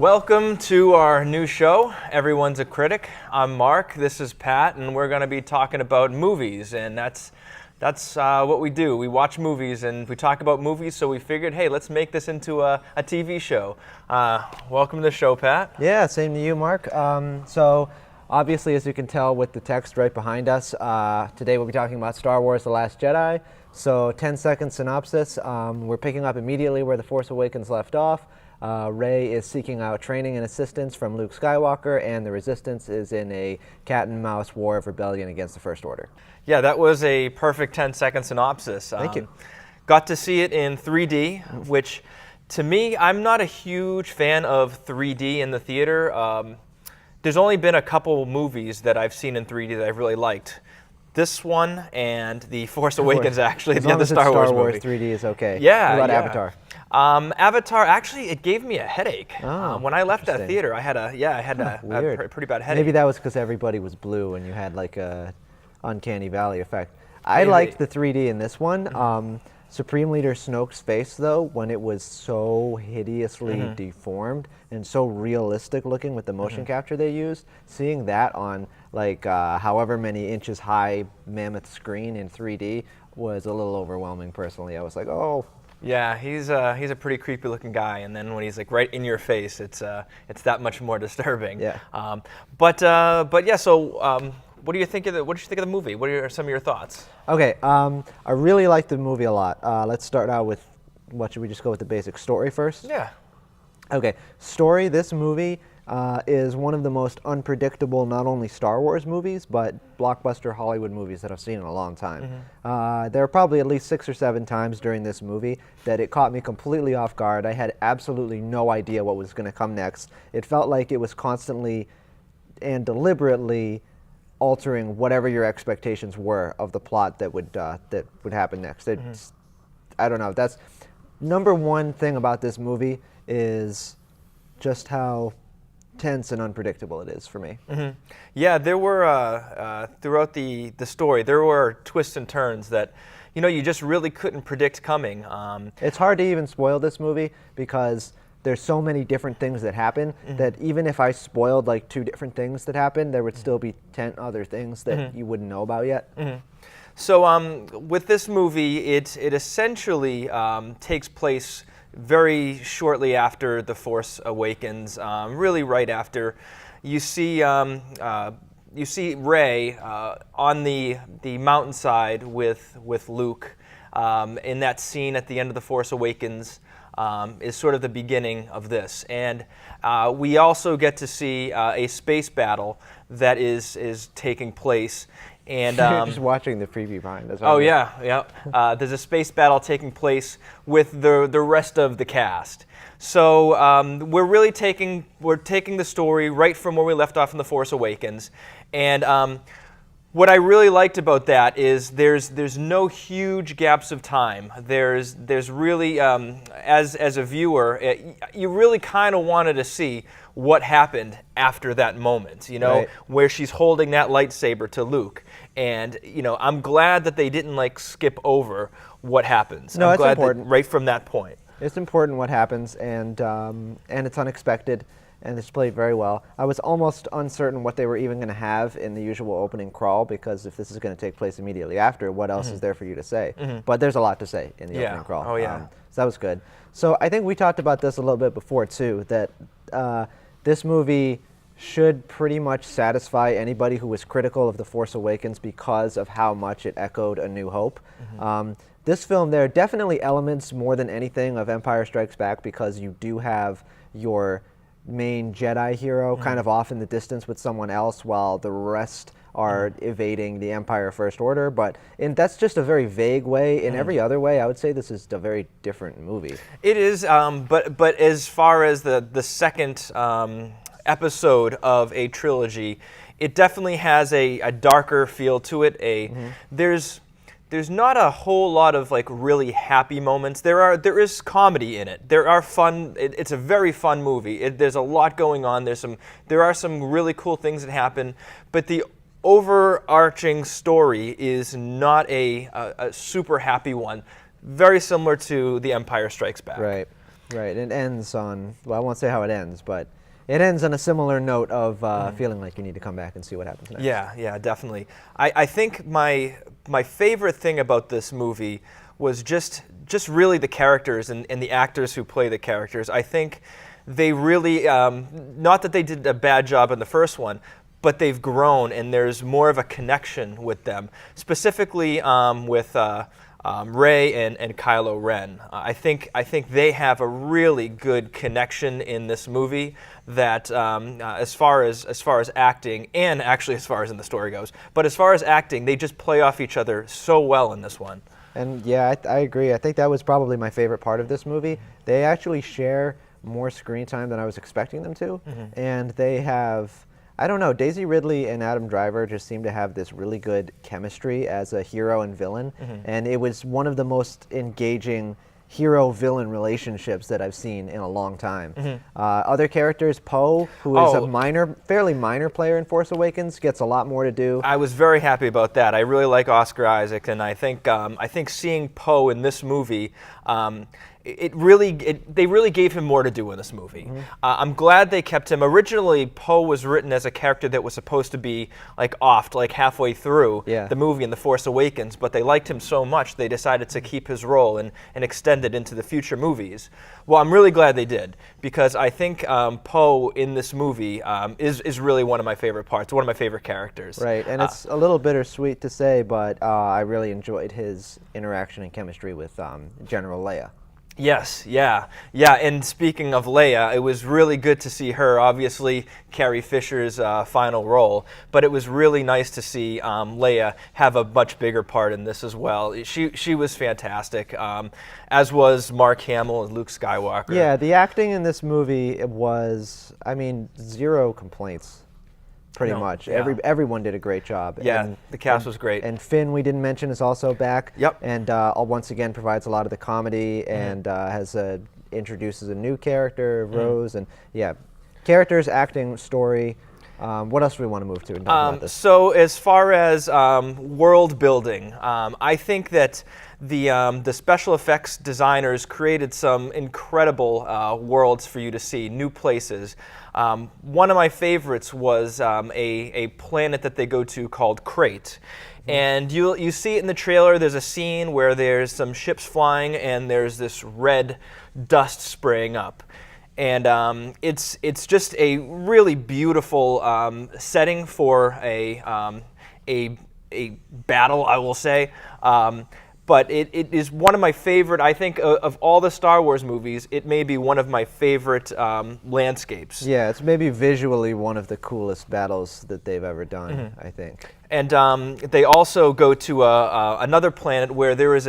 Welcome to our new show, Everyone's a Critic. I'm Mark, this is Pat, and we're going to be talking about movies, and that's what we do. We watch movies and we talk about movies, so we figured, hey, let's make this into a TV show. Welcome to the show, Pat. Yeah, same to you, Mark. So obviously, as you can tell with the text right behind us, today we'll be talking about Star Wars: The Last Jedi. So 10-second synopsis. We're picking up immediately where The Force Awakens left off. Rey is seeking out training and assistance from Luke Skywalker, and the Resistance is in a cat-and-mouse war of rebellion against the First Order. Yeah, that was a perfect 10-second synopsis. Thank you. Got to see it in 3D, which, to me, I'm not a huge fan of 3D in the theater. There's only been a couple movies that I've seen in 3D that I've really liked. This one and The Force Awakens, actually, the other Star Wars movie. 3D is okay. Yeah, what about yeah. Avatar? Avatar, actually, it gave me a headache. Oh, when I left that theater, I had a pretty bad headache. Maybe that was because everybody was blue and you had like a uncanny valley effect. I liked the 3D in this one. Supreme Leader Snoke's face, though, when it was so hideously deformed and so realistic looking with the motion capture they used, seeing that on like however many inches high mammoth screen in 3D was a little overwhelming personally. I was like, oh. Yeah, he's a pretty creepy looking guy, and then when he's like right in your face, it's that much more disturbing. Yeah. But yeah. So what do you think of the movie? What are some of your thoughts? Okay. I really liked the movie a lot. Let's start out with should we just go with the basic story first? Yeah. Okay. Story. This movie is one of the most unpredictable, not only Star Wars movies, but blockbuster Hollywood movies that I've seen in a long time. There are probably at least 6 or 7 times during this movie that it caught me completely off guard. I had absolutely no idea what was going to come next. It felt like it was constantly and deliberately altering whatever your expectations were of the plot that would happen next. I don't know. That's number one thing about this movie is just how tense and unpredictable it is for me. Yeah, there were throughout the story there were twists and turns that you just really couldn't predict coming. It's hard to even spoil this movie because there's so many different things that happen that even if I spoiled like 2 different things that happened, there would still be 10 other things that you wouldn't know about yet. So with this movie, it essentially takes place very shortly after The Force Awakens, really right after. You see Rey on the mountainside with Luke. In that scene at the end of The Force Awakens is sort of the beginning of this. And we also get to see a space battle that is taking place. And you're just watching the preview behind us. Oh yeah. There's a space battle taking place with the rest of the cast. So we're taking the story right from where we left off in The Force Awakens, and what I really liked about that is there's no huge gaps of time. There's really as a viewer, you really kind of wanted to see what happened after that moment, right, where she's holding that lightsaber to Luke. And I'm glad that they didn't like skip over what happens. No, I'm it's glad important. That right from that point. It's important what happens, and it's unexpected, and it's played very well. I was almost uncertain what they were even going to have in the usual opening crawl, because if this is going to take place immediately after, what else is there for you to say? But there's a lot to say in the opening crawl. Oh yeah. So that was good. So I think we talked about this a little bit before too, that this movie should pretty much satisfy anybody who was critical of The Force Awakens because of how much it echoed A New Hope. This film, there are definitely elements more than anything of Empire Strikes Back, because you do have your main Jedi hero kind of off in the distance with someone else while the rest are evading the Empire First Order. But that's just a very vague way. In every other way, I would say this is a very different movie. It is, but as far as the second episode of a trilogy, it definitely has a darker feel to it. There's not a whole lot of like really happy moments. There is comedy in it. There are fun. It's a very fun movie. There's a lot going on. There are some really cool things that happen, but the overarching story is not a super happy one. Very similar to The Empire Strikes Back. Right. Right. It ends on, well, I won't say how it ends, but it ends on a similar note of feeling like you need to come back and see what happens next. Yeah, definitely. I think my favorite thing about this movie was just really the characters and the actors who play the characters. I think they really, not that they did a bad job in the first one, but they've grown and there's more of a connection with them, specifically with Rey and Kylo Ren. I think they have a really good connection in this movie. That as far as acting and actually as far as in the story goes, but as far as acting, they just play off each other so well in this one. And yeah, I agree. I think that was probably my favorite part of this movie. They actually share more screen time than I was expecting them to, and they have. I don't know, Daisy Ridley and Adam Driver just seem to have this really good chemistry as a hero and villain, and it was one of the most engaging hero-villain relationships that I've seen in a long time. Other characters, Poe, who is a fairly minor player in Force Awakens, gets a lot more to do. I was very happy about that. I really like Oscar Isaac, and I think seeing Poe in this movie, they really gave him more to do in this movie. I'm glad they kept him. Originally, Poe was written as a character that was supposed to be off halfway through the movie in The Force Awakens, but they liked him so much they decided to keep his role and extend it into the future movies. Well, I'm really glad they did, because I think Poe in this movie is really one of my favorite parts, one of my favorite characters. Right, and it's a little bittersweet to say, but I really enjoyed his interaction and chemistry with General Leia. Yes, yeah. And speaking of Leia, it was really good to see her. Obviously, Carrie Fisher's final role, but it was really nice to see Leia have a much bigger part in this as well. She was fantastic, as was Mark Hamill and Luke Skywalker. Yeah, the acting in this movie was, zero complaints. Pretty much. Yeah. Everyone did a great job. Yeah, the cast was great. And Finn, we didn't mention, is also back. Yep. And once again provides a lot of the comedy and introduces a new character, Rose. And yeah, characters, acting, story. What else do we want to move to and talk about this? So as far as world building, I think that the special effects designers created some incredible worlds for you to see, new places. One of my favorites was a planet that they go to called Crate. And you see it in the trailer. There's a scene where there's some ships flying and there's this red dust spraying up. And it's just a really beautiful setting for a battle, I will say. But it is one of my favorite, I think, of all the Star Wars movies, it may be one of my favorite landscapes. Yeah, it's maybe visually one of the coolest battles that they've ever done, I think. And they also go to another planet where there's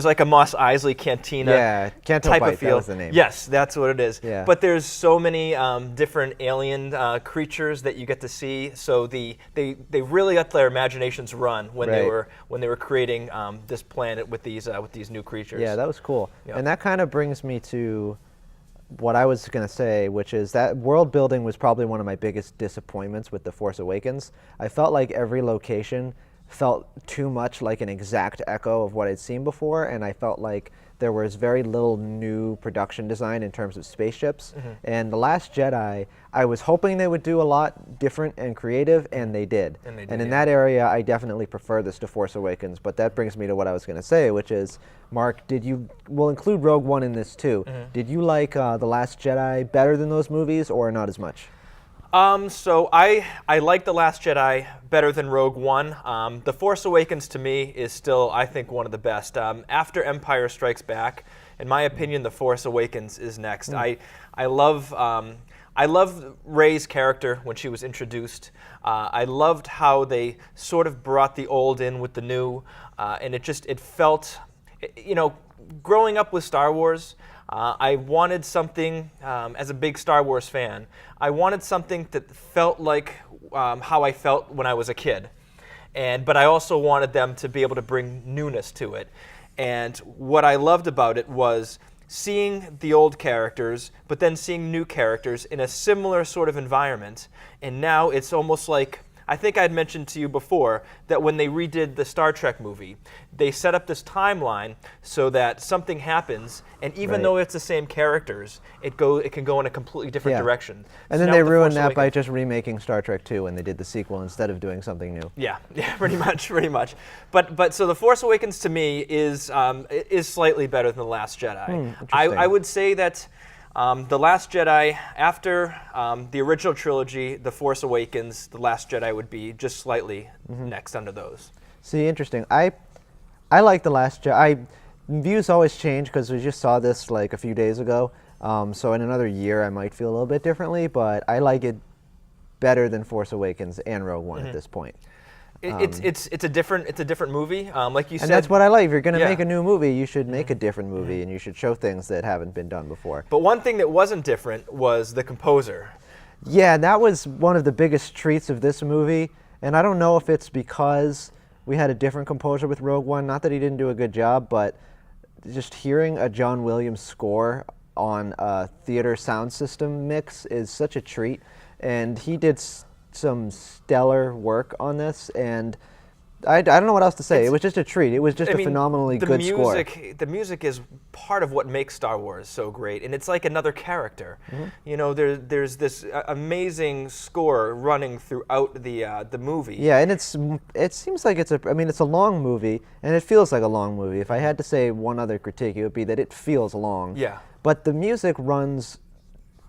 like a Mos Eisley cantina type of feel. That was the name. Yes, that's what it is. Yeah. But there's so many different alien creatures that you get to see. So they really let their imaginations run when they were creating this planet with these new creatures. Yeah, that was cool. Yep. And that kind of brings me to what I was going to say, which is that world building was probably one of my biggest disappointments with The Force Awakens. I felt like every location felt too much like an exact echo of what I'd seen before, and I felt like there was very little new production design in terms of spaceships. And The Last Jedi, I was hoping they would do a lot different and creative, and they did. And in that area, I definitely prefer this to Force Awakens. But that brings me to what I was going to say, which is, Mark, we'll include Rogue One in this too. Did you like The Last Jedi better than those movies, or not as much? So I like The Last Jedi better than Rogue One. The Force Awakens to me is still, I think, one of the best. After Empire Strikes Back, in my opinion, The Force Awakens is next. I love Rey's character when she was introduced. I loved how they sort of brought the old in with the new, and it felt, growing up with Star Wars, I wanted something, as a big Star Wars fan, I wanted something that felt like how I felt when I was a kid. But I also wanted them to be able to bring newness to it. And what I loved about it was seeing the old characters, but then seeing new characters in a similar sort of environment. And now it's almost like, I think I'd mentioned to you before that when they redid the Star Trek movie, they set up this timeline so that something happens, and even though it's the same characters, it can go in a completely different direction. And then they ruined that by just remaking Star Trek 2 when they did the sequel instead of doing something new. Yeah, pretty much. But so The Force Awakens to me is slightly better than The Last Jedi. I would say that The Last Jedi, after the original trilogy, The Force Awakens, The Last Jedi would be just slightly next under those. See, interesting. I like The Last Jedi. Views always change because we just saw this like a few days ago. So in another year, I might feel a little bit differently, but I like it better than Force Awakens and Rogue One at this point. It's a different movie, like you said. And that's what I like. If you're going to make a new movie, you should make a different movie, and you should show things that haven't been done before. But one thing that wasn't different was the composer. Yeah, that was one of the biggest treats of this movie, and I don't know if it's because we had a different composer with Rogue One. Not that he didn't do a good job, but just hearing a John Williams score on a theater sound system mix is such a treat, and he did some stellar work on this, and I don't know what else to say. It was just a treat. It was just a phenomenally good score. The music is part of what makes Star Wars so great, and it's like another character. You know, there's this amazing score running throughout the movie. Yeah, and it seems like it's a long movie, and it feels like a long movie. If I had to say one other critique, it would be that it feels long. Yeah. But the music runs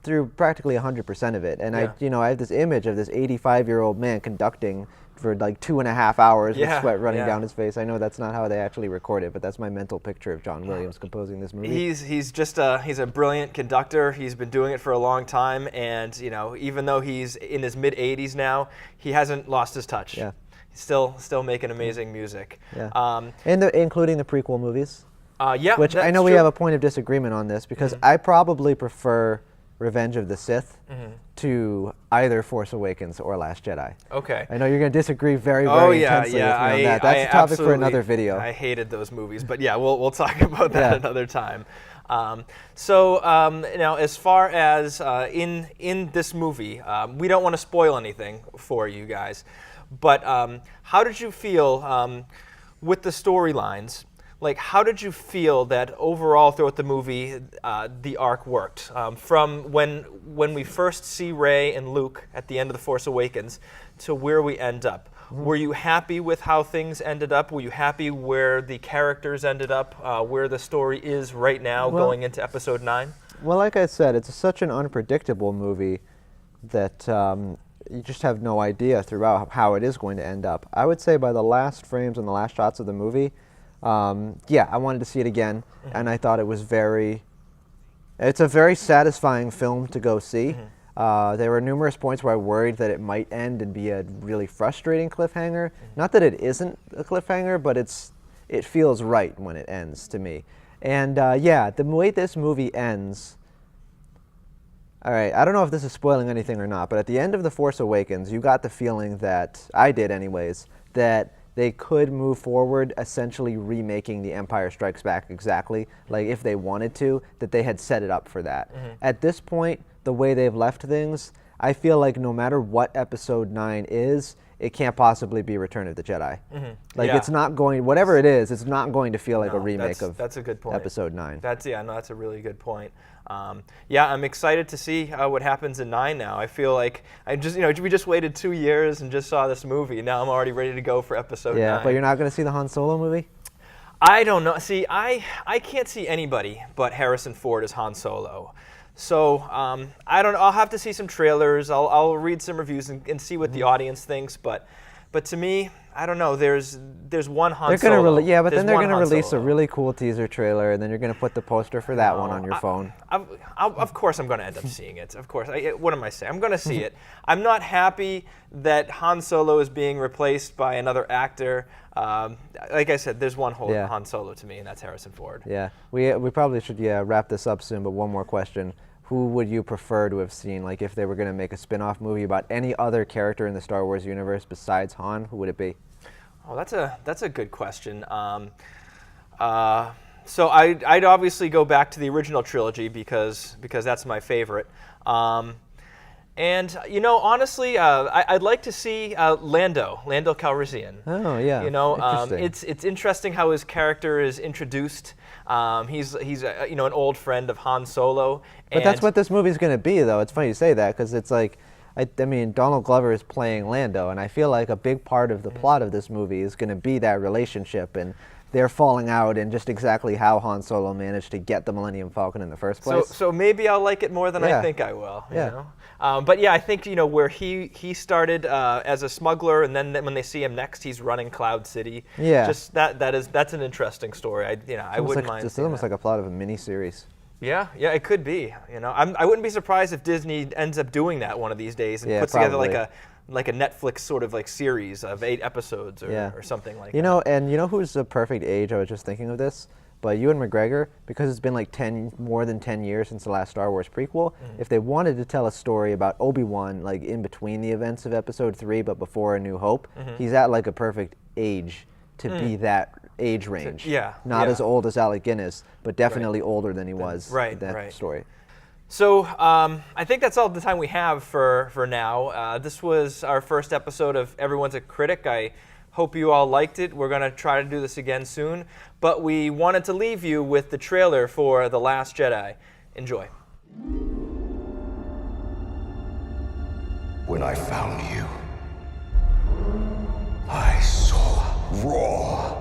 through practically 100% of it, and I have this image of this 85-year-old man conducting for like 2.5 hours with sweat running down his face. I know that's not how they actually record it, but that's my mental picture of John Williams composing this movie. He's a brilliant conductor. He's been doing it for a long time, and even though he's in his mid-80s now, he hasn't lost his touch. Yeah. He's still making amazing music. Yeah. Including the prequel movies. Yeah. Which I know we have a point of disagreement on this because I probably prefer Revenge of the Sith to either Force Awakens or Last Jedi. Okay. I know you're going to disagree very intensely with me on that. That's a topic for another video. I hated those movies, but yeah, we'll talk about that another time. Now, as far as in this movie, we don't want to spoil anything for you guys, but how did you feel with the storylines? Like, how did you feel that overall throughout the movie, the arc worked? From when we first see Rey and Luke at the end of The Force Awakens to where we end up. Were you happy with how things ended up? Were you happy where the characters ended up, where the story is right now going into Episode 9? Well, like I said, it's such an unpredictable movie that you just have no idea throughout how it is going to end up. I would say by the last frames and the last shots of the movie, I wanted to see it again, and I thought it's a very satisfying film to go see. There were numerous points where I worried that it might end and be a really frustrating cliffhanger. Not that it isn't a cliffhanger, but it feels right when it ends to me. And the way this movie ends, all right, I don't know if this is spoiling anything or not, but at the end of The Force Awakens, you got the feeling that, I did anyways, that they could move forward essentially remaking The Empire Strikes Back exactly, like if they wanted to, that they had set it up for that. At this point, the way they've left things, I feel like no matter what Episode 9 is, it can't possibly be Return of the Jedi. It's not going, whatever it is, it's not going to feel like a remake of that's a good point. Episode 9. That's a really good point. I'm excited to see what happens in 9 now. I feel like we just waited 2 years and just saw this movie. Now I'm already ready to go for Episode 9. Yeah, but you're not going to see the Han Solo movie? I don't know. See, I can't see anybody but Harrison Ford as Han Solo. So I don't know. I'll have to see some trailers. I'll read some reviews and see what the audience thinks. But to me, I don't know. There's one Han Solo. But then they're going to release a really cool teaser trailer, and then you're going to put the poster for that one on your phone. Of course, I'm going to end up seeing it. Of course. What am I saying? I'm going to see it. I'm not happy that Han Solo is being replaced by another actor. Like I said, there's one whole Han Solo to me, and that's Harrison Ford. Yeah, we probably should wrap this up soon. But one more question. Who would you prefer to have seen, like if they were going to make a spin-off movie about any other character in the Star Wars universe besides Han? Who would it be? Oh, that's a good question. So I'd obviously go back to the original trilogy because that's my favorite. And honestly, I'd like to see Lando Calrissian. Oh yeah. Interesting. It's interesting how his character is introduced. He's an old friend of Han Solo. But that's what this movie's going to be, though. It's funny you say that, because it's like, I mean, Donald Glover is playing Lando, and I feel like a big part of the plot of this movie is going to be that relationship and they're falling out, and just exactly how Han Solo managed to get the Millennium Falcon in the first place. So maybe I'll like it more than I think I will. But yeah, I think where he started as a smuggler, and then when they see him next, he's running Cloud City. Yeah. Just that's an interesting story. I wouldn't mind. It's almost like a plot of a mini-series. Yeah, it could be. I wouldn't be surprised if Disney ends up doing that one of these days and puts together like a Netflix sort of like series of 8 episodes or something like that. And who's the perfect age? I was just thinking of this. But Ewan McGregor, because it's been like more than 10 years since the last Star Wars prequel, if they wanted to tell a story about Obi-Wan, like in between the events of Episode 3 but before A New Hope, he's at like a perfect age to be that age range. Not as old as Alec Guinness, but definitely older than he was in that story. So I think that's all the time we have for now. This was our first episode of Everyone's a Critic. I hope you all liked it. We're going to try to do this again soon. But we wanted to leave you with the trailer for The Last Jedi. Enjoy. When I found you, I saw raw,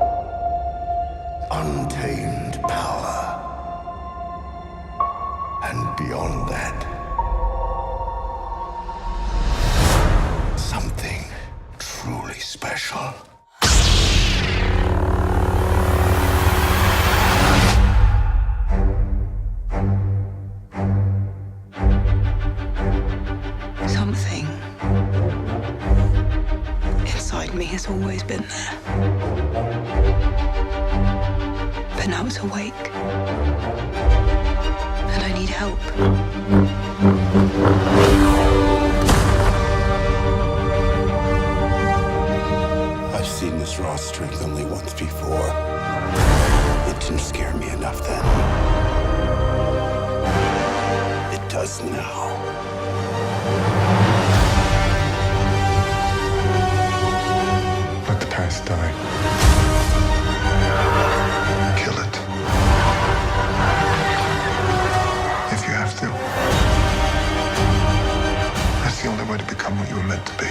untamed power. And beyond that, something truly special. Something inside me has always been there. But now it's awake. And I need help. I've seen this raw strength only once before. It didn't scare me enough then. It does now. Let the past die. Kill it. If you have to. That's the only way to become what you were meant to be.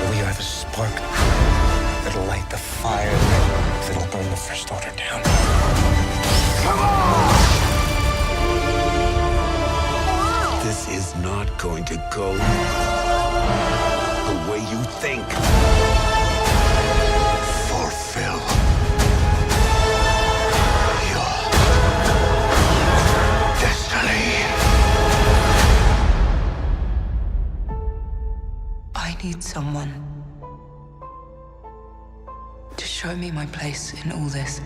We are the spark that'll light the fire that'll burn the First Order down. Come on! This is not going to go the way you think. Fulfill your destiny. I need someone to show me my place in all this.